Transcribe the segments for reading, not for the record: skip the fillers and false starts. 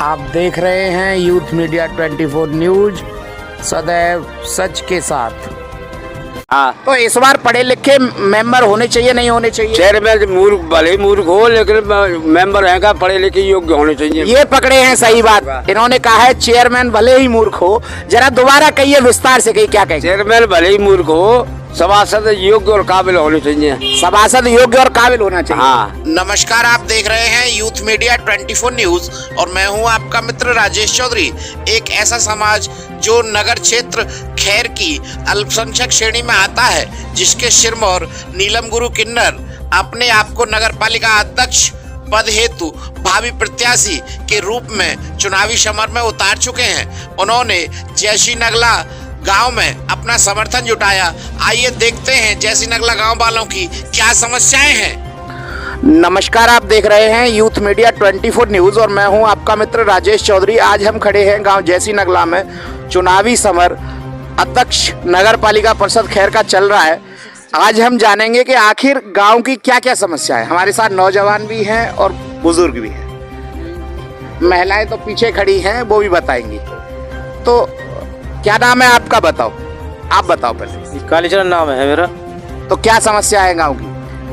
आप देख रहे हैं यूथ मीडिया 24 न्यूज, सदैव सच के साथ। तो इस बार पढ़े लिखे मेंबर होने चाहिए, नहीं होने चाहिए? चेयरमैन मूर्ख भले ही मूर्ख हो, लेकिन मेंबर है का पढ़े लिखे योग्य होने चाहिए। ये पकड़े हैं सही बात। इन्होंने कहा है चेयरमैन भले ही मूर्ख हो। जरा दोबारा कहिए, विस्तार से कहिए, क्या कहें? चेयरमैन भले ही मूर्ख हो, सभासद योग्य और काबिल होने चाहिए। सभासद योग्य और काबिल होना चाहिए। हाँ। नमस्कार, आप देख रहे हैं यूथ मीडिया 24 न्यूज और मैं हूं आपका मित्र राजेश चौधरी। एक ऐसा समाज जो नगर क्षेत्र खैर की अल्पसंख्यक श्रेणी में आता है, जिसके सिरमौर नीलम गुरु किन्नर अपने आप को नगर पालिका अध्यक्ष पद हेतु भावी प्रत्याशी के रूप में चुनावी समर में उतार चुके हैं। उन्होंने जैसी नगला गांव में अपना समर्थन जुटाया। आइए देखते हैं जैसी नगला गांव वालों की क्या समस्याएं हैं। नमस्कार, आप देख रहे हैं यूथ मीडिया 24 न्यूज और मैं हूं आपका मित्र राजेश चौधरी। आज हम खड़े हैं गांव जैसी नगला में। चुनावी समर अध्यक्ष नगर पालिका परिषद खैर का चल रहा है। आज हम जानेंगे कि आखिर गांव की क्या क्या समस्या है। हमारे साथ नौजवान भी हैं और बुजुर्ग भी हैं। महिलाएं तो पीछे खड़ी हैं, वो भी बताएंगी। तो क्या नाम है आपका? बताओ, आप बताओ पहले। कालीचरण नाम है मेरा। तो क्या समस्या है गांव की?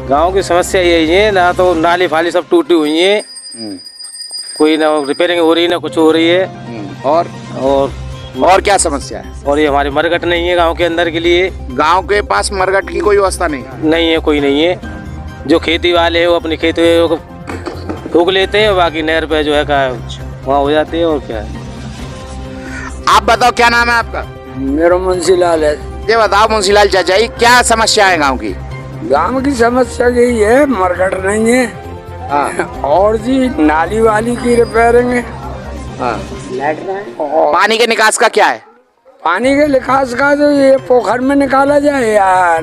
गांव की समस्या यही है ना, तो नाली फाली सब टूटी हुई है, कोई ना रिपेयरिंग हो रही है ना कुछ हो रही है। और क्या समस्या है? और ये हमारी मरघट नहीं है गांव के अंदर के लिए। गांव के पास मरघट की कोई व्यवस्था नहीं है, कोई नहीं है। जो खेती वाले है वो अपनी खेती ठोक लेते हैं, बाकी नहर पे जो है वहाँ हो जाते हैं। और क्या है? आप बताओ, क्या नाम है आपका? मेरा मुंशीलाल है। ये बताओ मुंशीलाल चाचा जी, क्या समस्या है गांव की? गांव की समस्या यही है, मरघट नहीं है। और जी नाली वाली की रिपेयरिंग है। पानी के निकास का क्या है? पानी के निकास का तो ये पोखर में निकाला जाए या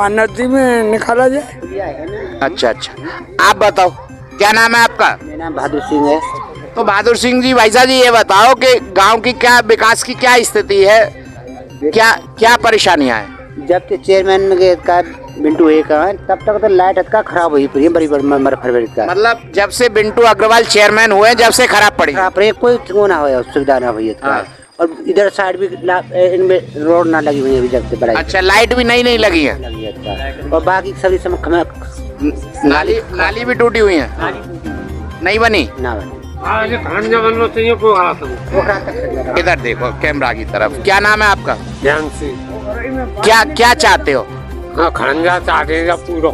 नदी में निकाला जाए। अच्छा, आप बताओ, क्या नाम है आपका? मेरा नाम बहादुर सिंह है। तो बहादुर सिंह जी, भाई साहब जी, ये बताओ कि गांव की क्या विकास की क्या स्थिति है, क्या परेशानियां हैं? जब से चेयरमैन के का बिंटू है का, तब तक तो लाइट का खराब हुई पड़ी बड़ी फरवरी का। मतलब जब से बिंटू अग्रवाल चेयरमैन हुए, जब से खराब पड़ी? कोई ना हो, सुविधा ना हुई। और इधर साइड भी इनमें रोड ना लगी हुई है अभी जब से बड़ा। अच्छा, लाइट भी नहीं लगी है। और बाकी सभी नाली भी टूटी हुई है, नहीं बनी ना बनी। बनना चाहिए। इधर देखो कैमरा की तरफ। क्या नाम है आपका? ध्यान से। क्या चाहते हो? खरंजा चाहते हैं पूरा।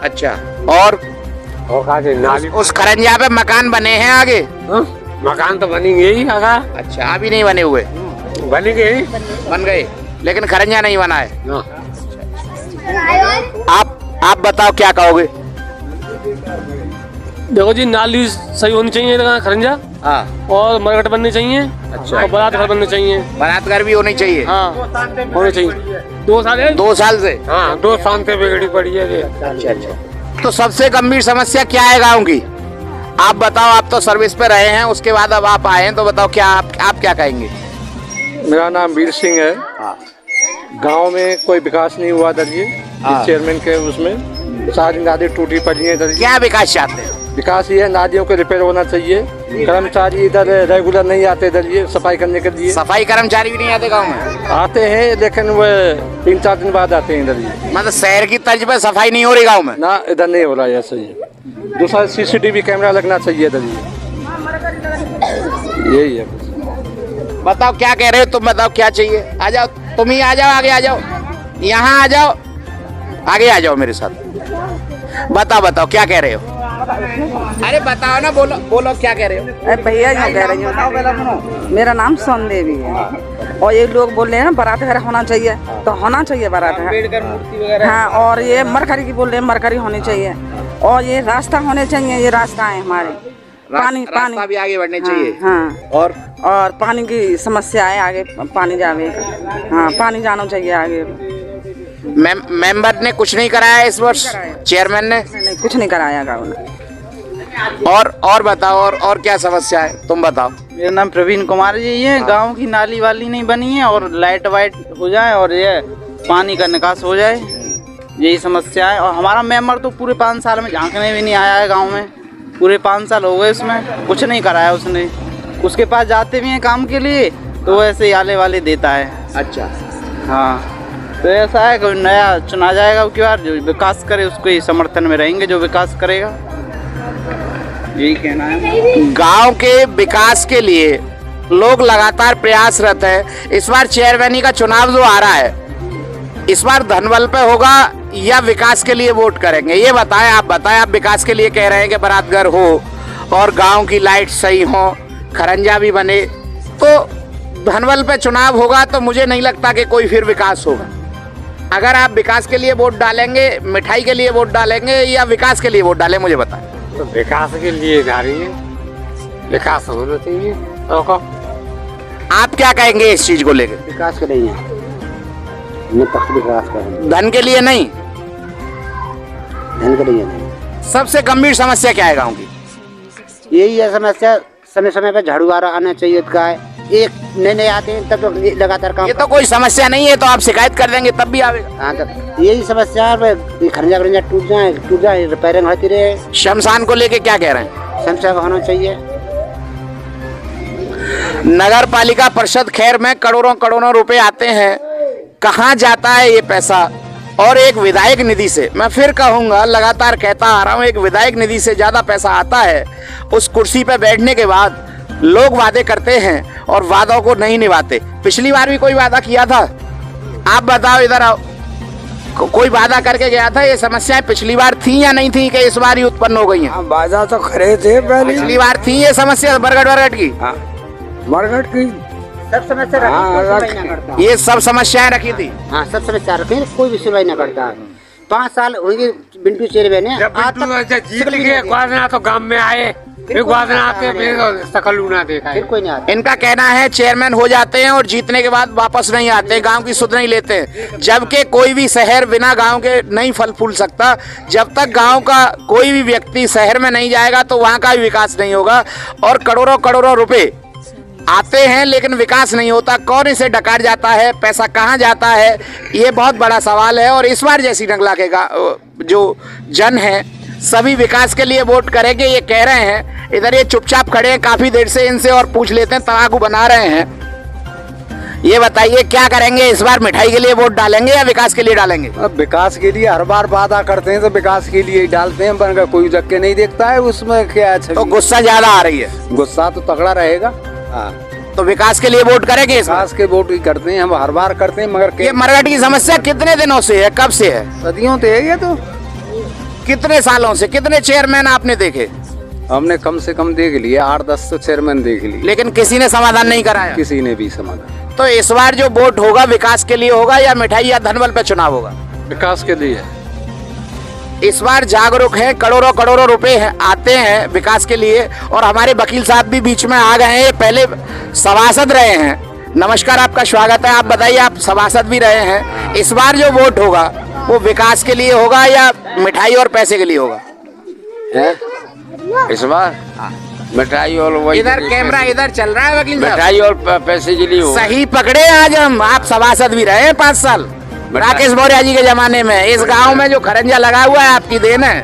अच्छा, और नाली उस खरंजा पे मकान बने हैं आगे? मकान तो बनेंगे ही। अच्छा, अभी नहीं बने हुए? बनेंगे, बन गए, लेकिन खरंजा नहीं बना है। आप बताओ, क्या कहोगे? देखो जी, नाली सही होनी चाहिए खरंजा, और मरघट बननी चाहिए। अच्छा, और बारात घर बनने चाहिए। बारात घर भी होनी चाहिए। हाँ, होने चाहिए। 2 साल है। 2 साल से? हाँ, 2 साल से बिगड़ी पड़ी है। अच्छा। तो सबसे गंभीर समस्या क्या है गांव की? आप बताओ, आप तो सर्विस पे रहे हैं, उसके बाद अब आप आए हैं, तो बताओ क्या आप क्या कहेंगे? मेरा नाम वीर सिंह है। गांव में कोई विकास नहीं हुआ चेयरमैन के उसमें सारी नाली टूटी पड़ी है। क्या विकास चाहते हैं? विकास ये है, नालियों को रिपेयर होना चाहिए। कर्मचारी इधर रेगुलर नहीं आते इधर ये सफाई करने के लिए। सफाई कर्मचारी भी नहीं आते गांव में? आते हैं, लेकिन वो 3-4 दिन बाद आते हैं इधर ये। मतलब शहर की तर्ज पे सफाई नहीं हो रही गांव में? ना, इधर नहीं हो रहा है ऐसा ही। दूसरा CCTV कैमरा लगना चाहिए इधर ये। यही है। बताओ क्या कह रहे हो तुम? बताओ क्या चाहिए? आ जाओ, तुम ही आ जाओ, आगे आ जाओ, यहाँ आ जाओ, आगे आ जाओ मेरे साथ। बताओ क्या कह रहे हो? अरे बताओ ना, बोलो क्या कह रहे हो? भैया जो कह रही हूँ, मेरा नाम सोन देवी है। और ये लोग बोल रहे हैं ना बारात घर होना चाहिए, तो होना चाहिए बारात घर। हाँ, और ये मरकरी की बोल रहे हैं, मरकरी होनी चाहिए। और ये रास्ता होने चाहिए, ये रास्ता है हमारे। पानी भी आगे बढ़ने चाहिए। हाँ। और पानी की समस्या है, आगे पानी जावे। हाँ, पानी जाना चाहिए आगे। मेंबर ने कुछ नहीं कराया इस वर्ष? चेयरमैन ने कुछ नहीं कराया गाँव ने। और बताओ, और क्या समस्या है, तुम बताओ। मेरा नाम प्रवीण कुमार जी है। गांव की नाली वाली नहीं बनी है, और लाइट वाइट हो जाए और ये पानी का निकास हो जाए, यही समस्या है। और हमारा मेंबर तो पूरे 5 साल में झांकने भी नहीं आया है गांव में। पूरे 5 साल हो गए, उसमें कुछ नहीं कराया उसने। उसके पास जाते भी हैं काम के लिए, तो वो ऐसे ही आले वाले देता है। अच्छा। हाँ, तो ऐसा है कोई नया चुना जाएगा उसके बाद, जो विकास करे उसको ही समर्थन में रहेंगे, जो विकास करेगा, यही कहना है। गांव के विकास के लिए लोग लगातार प्रयासरत है। इस बार चेयरमैनी का चुनाव जो आ रहा है, इस बार धनबल पे होगा या विकास के लिए वोट करेंगे? ये बताएं, आप बताएं। आप विकास के लिए कह रहे हैं कि बरातघर हो और गांव की लाइट सही हो, खरंजा भी बने, तो धनबल पे चुनाव होगा तो मुझे नहीं लगता कि कोई फिर विकास होगा। अगर आप विकास के लिए वोट डालेंगे, मिठाई के लिए वोट डालेंगे या विकास के लिए वोट डालें, मुझे बताएं। तो विकास के लिए डालेंगे, विकास होना चाहिए। आप क्या कहेंगे इस चीज को लेकर? विकास के नहीं है, पक्ष विकास करेंगे, धन के लिए नहीं, धन के लिए नहीं। सबसे गंभीर समस्या क्या है गांव की? यही है समस्या, समय समय पे झाड़ू वाला आना चाहिए। का है, एक नए आते हैं तब तो लगातार काम। ये तो कोई समस्या नहीं है, तो आप शिकायत कर देंगे तब भी आवेगा। हाँ, तब यही समस्या है, खरंजा टूट जाए, रिपेयरिंग होती रहे। शमशान को लेके क्या कह रहे हैं? समस्या होना चाहिए। नगर पालिका परिषद खैर में करोड़ों करोड़ों रुपए आते हैं, कहाँ जाता है ये पैसा? और एक विधायक निधि से, मैं फिर कहूँगा, लगातार कहता आ रहा हूँ, एक विधायक निधि से ज़्यादा पैसा आता है। उस कुर्सी पर बैठने के बाद लोग वादे करते हैं और वादों को नहीं निभाते। पिछली बार भी कोई वादा किया था? आप बताओ, इधर आओ। कोई वादा करके गया था? ये समस्याएं पिछली बार थी या नहीं थी कि इस बार ही उत्पन्न हो गई हैं? वादा तो खड़े थे पहले, पिछली बार थी ये समस्या बरगढ़ की। मरघट की सब समस्या रखी, ये सब समस्याएं रखी थी। हाँ, सब समस्या रखी, कोई भी सुनवाई न करता। 5 साल हो गए बिंटू चेयरमैन है, आज तक जीत के ग्वादना तो गांव में आए, फिर ग्वादना आते फिर सकलू ना देखा, फिर कोई नहीं आता। इनका कहना है चेयरमैन हो जाते हैं और जीतने के बाद वापस नहीं आते, गांव की सुध नहीं लेते। जबकि कोई भी शहर बिना गांव के नहीं फल फूल सकता। जब तक गांव का कोई भी व्यक्ति शहर में नहीं जाएगा तो वहां का भी विकास नहीं होगा। और करोड़ों करोड़ों रुपए आते हैं लेकिन विकास नहीं होता। कौन इसे डकार जाता है? पैसा कहाँ जाता है? ये बहुत बड़ा सवाल है। और इस बार जैसी नगला के जो जन है सभी विकास के लिए वोट करेंगे, ये कह रहे हैं। इधर ये चुपचाप खड़े हैं काफी देर से, इनसे और पूछ लेते हैं, तंबाकू बना रहे हैं। ये बताइए क्या करेंगे इस बार? मिठाई के लिए वोट डालेंगे या विकास के लिए डालेंगे? अब विकास के लिए हर बार वादा करते हैं तो विकास के लिए ही डालते हैं, पर कोई जगह नहीं देखता है उसमें क्या है। तो गुस्सा ज्यादा आ रही है? गुस्सा तो तगड़ा रहेगा। हाँ, तो विकास के लिए वोट करेंगे? विकास के वोट ही करते हैं हम, हर बार करते हैं। मगर ये मरघट की समस्या कितने दिनों से है? कब से है? सदियों से है ये तो। कितने सालों से? कितने चेयरमैन आपने देखे? हमने कम से कम देख लिया, 8-10 तो चेयरमैन देख लिए, लेकिन किसी ने समाधान नहीं कराया। किसी ने भी समाधान। तो इस बार जो वोट होगा विकास के लिए होगा या मिठाई या धनबल पे चुनाव होगा? विकास के लिए। इस बार जागरूक है, करोड़ों करोड़ों रुपए आते हैं विकास के लिए। और हमारे वकील साहब भी बीच में आ गए हैं, पहले सभासद रहे हैं। नमस्कार, आपका स्वागत है। आप बताइए, आप सभासद भी रहे हैं। इस बार जो वोट होगा वो विकास के लिए होगा या मिठाई और पैसे के लिए होगा? इस बार मिठाई और वही, इधर कैमरा इधर चल रहा है वकील साहब। मिठाई और पैसे के लिए होगा। सही पकड़े आज हम। आप सभासद भी रहे हैं 5 साल राकेश मौर्य जी के जमाने में। इस गांव में जो खरंजा लगा हुआ है आपकी देन है।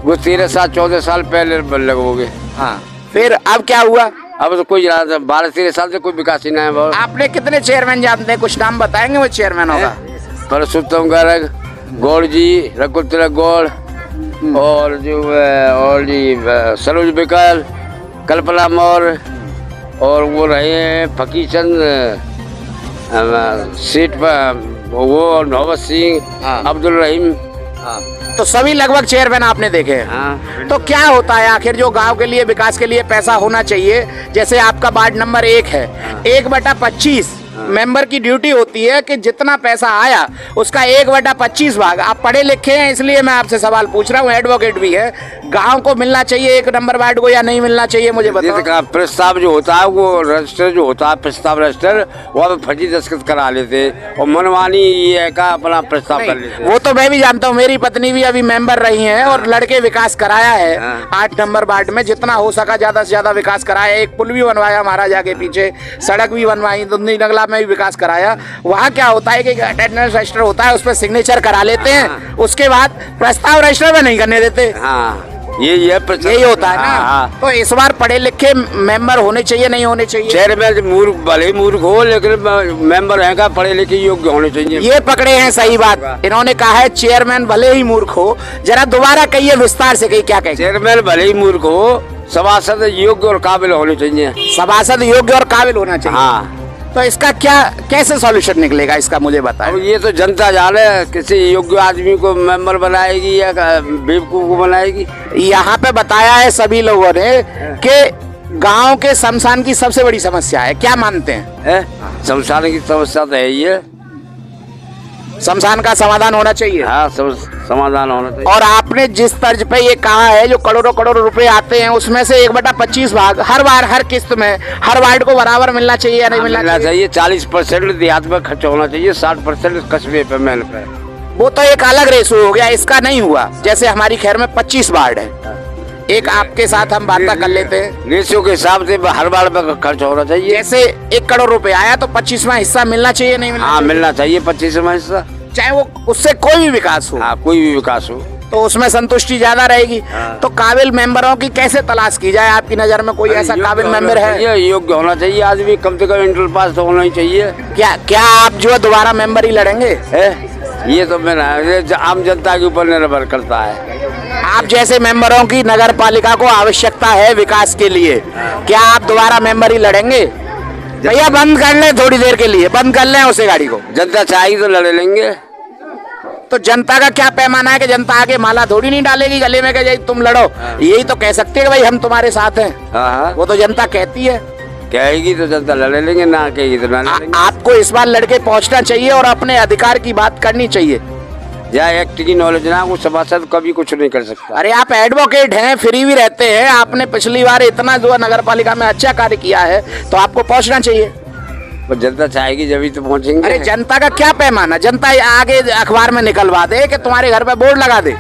वो 13-14 साल पहले लगोगे। हाँ, फिर अब क्या हुआ? अब तो कोई 12-13 साल से कोई विकास ही नहीं है। बहुत। आपने कितने चेयरमैन जानते हैं? कुछ नाम बताएंगे वो चेयरमैन होगा? परसोत्तम गर्ग, गौड़ जी, रघुल तिलक गौड़, और जो और जी सरोज बिकल, कल्पना मौर्य, और वो रहे हैं फकीर चंद सीट पर, वो नौबत सिंह, अब्दुल रहीम। तो सभी लगभग चेयरमैन आपने देखे हैं। तो क्या होता है आखिर जो गांव के लिए विकास के लिए पैसा होना चाहिए? जैसे आपका वार्ड नंबर 1 है, 1/25 मेंबर की ड्यूटी होती है कि जितना पैसा आया उसका 1/25 भाग। आप पढ़े लिखे हैं इसलिए मैं आपसे सवाल पूछ रहा हूँ, एडवोकेट भी है। गांव को मिलना चाहिए 1 नंबर वार्ड को या नहीं मिलना चाहिए, मुझे बताओ। प्रस्ताव जो होता है वो रजिस्टर जो होता है, प्रस्ताव रजिस्टर, वो अब फर्जी दस्तखत करा लेते और मनमानी ये का अपना प्रस्ताव कर लेते। वो तो मैं भी जानता हूँ, मेरी पत्नी भी अभी मेंबर रही है और लड़के विकास कराया है। 8 नंबर वार्ड में जितना हो सका ज्यादा से ज्यादा विकास कराया। एक पुल भी बनवाया महाराजा के पीछे, सड़क भी बनवाई, दुंदी नगला में भी विकास कराया। वहाँ क्या होता है कि अटेंडेंस रजिस्टर होता है, उस पर सिग्नेचर करा लेते हैं, उसके बाद प्रस्ताव रजिस्टर में नहीं करने देते। यही है यही होता है ना। तो इस बार पढ़े लिखे मेंबर होने चाहिए नहीं होने चाहिए? चेयरमैन मूर्ख भले ही मूर्ख हो, लेकिन मेंबर है का पढ़े लिखे योग्य होने चाहिए। ये पकड़े हैं सही बात। इन्होंने कहा है चेयरमैन भले ही मूर्ख हो, जरा दोबारा कहिए विस्तार से, कही क्या कहें? चेयरमैन भले ही मूर्ख हो, सभासद योग्य और काबिल होने चाहिए। सभासद योग्य और काबिल होना चाहिए। हाँ। तो इसका क्या कैसे सॉल्यूशन निकलेगा, इसका मुझे बताएं। अब ये तो जनता जाने, किसी योग्य आदमी को मेंबर बनाएगी या बेवकूफ को बनाएगी। यहाँ पे बताया है सभी लोगों ने कि गांव के शमशान की सबसे बड़ी समस्या है, क्या मानते हैं? शमशान की समस्या तो है ही है, शमशान का समाधान होना चाहिए। हाँ, समाधान होना चाहिए। और आपने जिस तर्ज पे ये कहा है, जो करोड़ों करोड़ों रुपए आते हैं उसमें से 1/25 भाग हर बार हर किस्त में हर वार्ड को बराबर मिलना चाहिए या नहीं मिलना चाहिए? 40% देहात में खर्च होना चाहिए, 60% कस्बे पे महल पे। वो तो एक अलग रेशो हो गया, इसका नहीं हुआ। जैसे हमारी खैर में 25 वार्ड है, एक आपके साथ हम बात कर लेते हैं, रेशियो के हिसाब से हर बार पे खर्च होना चाहिए। जैसे 1 करोड़ रुपए आया तो 25वां हिस्सा मिलना चाहिए नहीं मिलना? हाँ, मिलना चाहिए 25वां हिस्सा, चाहे वो उससे कोई भी विकास हो। हाँ, कोई भी विकास हो तो उसमें संतुष्टि ज्यादा रहेगी। तो काबिल मेंबरों की कैसे तलाश की जाए? आपकी नजर में कोई ऐसा काबिल मेंबर है? योग्य होना चाहिए आदमी, कम से कम इंटर पास तो होना ही चाहिए। क्या आप जो है दोबारा मेंबर ही लड़ेंगे? ये तो मेरा आम जनता के ऊपर निर्भर करता है। आप जैसे मेंबरों की नगर पालिका को आवश्यकता है विकास के लिए, क्या आप दोबारा मेंबर ही लड़ेंगे? भैया बंद कर लें, थोड़ी देर के लिए बंद कर लें उसे गाड़ी को। जनता चाहेगी तो लड़े लेंगे। तो जनता का क्या पैमाना है कि जनता आगे माला थोड़ी नहीं डालेगी गले में कि तुम लड़ो? यही तो कह सकते हैं भाई हम तुम्हारे साथ हैं। हाँ, वो तो जनता कहती है। कहेगी तो जनता लड़े लेंगे, ना कहेगी तो ना लड़ेंगे। आपको इस बार लड़के पहुंचना चाहिए और अपने अधिकार की बात करनी चाहिए। या एक्ट की नॉलेज ना, वो सभासद कभी कुछ नहीं कर सकता। अरे आप एडवोकेट हैं, फ्री भी रहते हैं, आपने पिछली बार इतना जो नगर पालिका में अच्छा कार्य किया है, तो आपको पहुंचना चाहिए। जनता चाहेगी जब ही तो पहुंचेंगे। अरे जनता का क्या पैमाना? जनता आगे अखबार में निकलवा दे कि तुम्हारे घर पे बोर्ड लगा दे।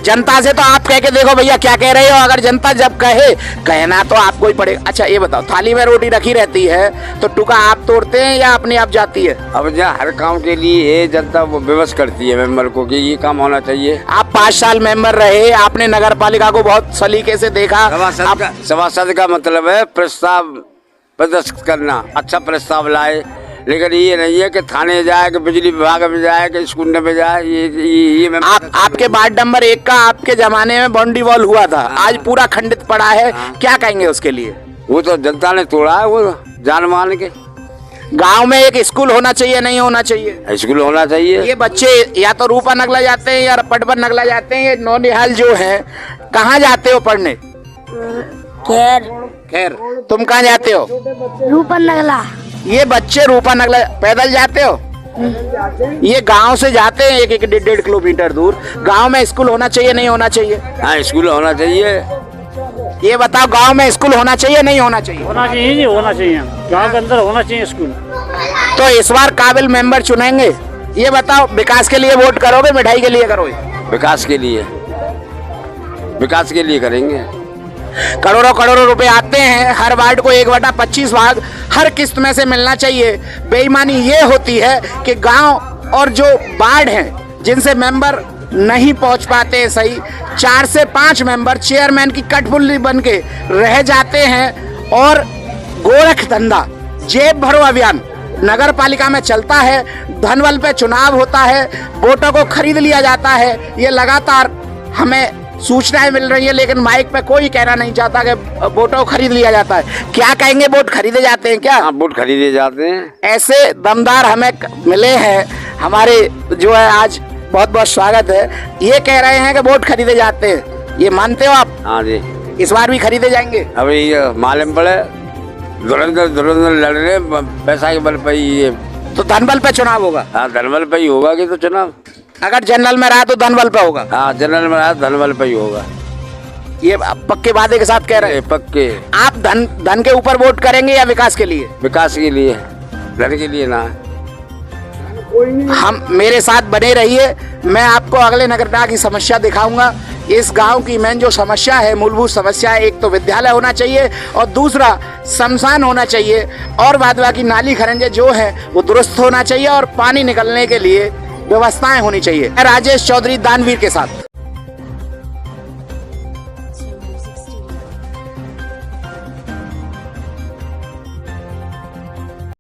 जनता से तो आप कह के देखो भैया क्या कह रहे हो। अगर जनता जब कहना तो आपको ही पड़ेगा। अच्छा ये बताओ, थाली में रोटी रखी रहती है तो टुका आप तोड़ते हैं या अपने आप जाती है? अब जहाँ हर काम के लिए जनता वो व्यवस्था करती है मेंबर को कि ये काम होना चाहिए। आप 5 साल मेंबर रहे, आपने नगर पालिका को बहुत सलीके से देखा। सभासद का मतलब है प्रस्ताव प्रदर्शित करना, अच्छा प्रस्ताव लाए, लेकिन ये नहीं है कि थाने जाए, कि बिजली विभाग में जाए, कि स्कूल में जाए। ये आपके वार्ड नंबर 1 का आपके जमाने में बाउंड्री वॉल हुआ था, आज पूरा खंडित पड़ा है, क्या कहेंगे उसके लिए? वो तो जनता ने तोड़ा है, वो जान मान के। गांव में एक स्कूल होना चाहिए नहीं होना चाहिए? स्कूल होना चाहिए। ये बच्चे या तो रूपा नगला जाते हैं या पटवन नगला जाते हैं, ये नौनिहाल जो है, कहाँ जाते हो पढ़ने? खैर तुम कहाँ जाते हो? रूपा नगला। ये बच्चे रूपा नगला पैदल जाते हो? ये गांव से जाते हैं 1-1.5 किलोमीटर दूर। गांव में स्कूल होना चाहिए नहीं होना चाहिए? हाँ, स्कूल होना चाहिए। ये बताओ, गांव में स्कूल होना चाहिए नहीं होना चाहिए? होना चाहिए जी, होना चाहिए। गांव के अंदर होना चाहिए स्कूल। तो इस बार काबिल मेंबर चुनेंगे? ये बताओ, विकास के लिए वोट करोगे मिठाई के लिए करोगे? विकास के लिए करेंगे। करोड़ों करोड़ों रुपए आते हैं, हर वार्ड को 1/25 भाग हर किस्त में से मिलना चाहिए। बेईमानी ये होती है कि गांव और जो वार्ड हैं जिनसे मेंबर नहीं पहुंच पाते हैं सही, 4 से 5 मेंबर चेयरमैन की कठपुतली बन के रह जाते हैं और गोरख धंधा जेब भरो अभियान नगर पालिका में चलता है। धनबल पे चुनाव होता है, वोटों को खरीद लिया जाता है। ये लगातार हमें सूचनाएं मिल रही है, लेकिन माइक पे कोई कहना नहीं चाहता कि वोटों को खरीद लिया जाता है। क्या कहेंगे, वोट खरीदे जाते हैं क्या? हाँ, वोट खरीदे जाते हैं। ऐसे दमदार हमें मिले हैं, हमारे जो है आज बहुत बहुत स्वागत है। ये कह रहे हैं कि वोट खरीदे जाते हैं, ये मानते हो आप? हाँ जी। इस बार भी खरीदे जाएंगे? अभी मालूम पड़े धुरंधर लड़ रहे पैसा के बल पे ही। तो धनबल पे चुनाव होगा? हाँ, धनबल पे ही होगा कि तो चुनाव। अगर जनरल में रहा तो धनबल पे होगा? हाँ, जनरल में रहा धनबल पे ही होगा। ये पक्के वादे के साथ कह रहे हैं? पक्के। आप धन के ऊपर वोट करेंगे या विकास के लिए? विकास के लिए, धन के लिए ना। हम मेरे साथ बने रहिए, मैं आपको अगले नगरपालिका की समस्या दिखाऊंगा। इस गांव की मेन जो समस्या है, मूलभूत समस्या है, एक तो विद्यालय होना चाहिए और दूसरा शमशान होना चाहिए, और बाद बाकी नाली खरंजे जो है वो दुरुस्त होना चाहिए और पानी निकलने के लिए व्यवस्थाएं होनी चाहिए। राजेश चौधरी दानवीर के साथ।